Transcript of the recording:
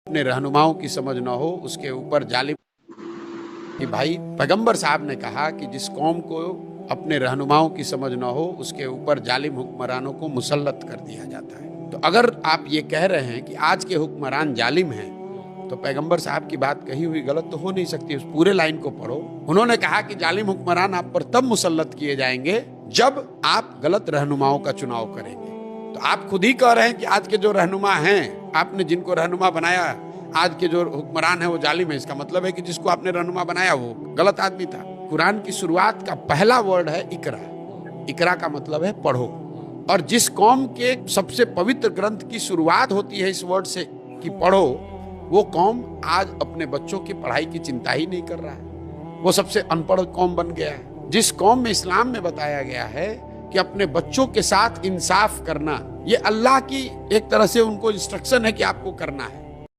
अपने रहनुमाओं की समझ न हो उसके ऊपर जालिम। कि भाई पैगंबर साहब ने कहा कि जिस कौम को अपने रहनुमाओं की समझ न हो उसके ऊपर जालिम हुक्मरानों को मुसल्लत कर दिया जाता है। तो अगर आप ये कह रहे हैं कि आज के हुक्मरान जालिम हैं तो पैगंबर साहब की बात कही हुई गलत तो हो नहीं सकती। उस पूरे लाइन को पढ़ो। उन्होंने कहा कि जालिम हुक्मरान आप पर तब मुसल्लत किए जाएंगे जब आप गलत रहनुमाओं का चुनाव करेंगे। तो आप खुद ही कह रहे हैं कि आज के जो रहनुमा हैं, आपने जिनको रहनुमा बनाया, आज के जो हुक्मरान है वो जालिम है। इसका मतलब है कि जिसको आपने रहनुमा बनाया वो गलत आदमी था। कुरान की शुरुआत का पहला वर्ड है इकरा। इकरा का मतलब है पढ़ो। और जिस कौम के सबसे पवित्र ग्रंथ की शुरुआत होती है इस वर्ड से कि पढ़ो, वो कौम आज अपने बच्चों की पढ़ाई की चिंता ही नहीं कर रहा है। वो सबसे अनपढ़ कौम बन गया है। जिस कौम में इस्लाम में बताया गया है कि अपने बच्चों के साथ इंसाफ करना, ये अल्लाह की एक तरह से उनको इंस्ट्रक्शन है कि आपको करना है।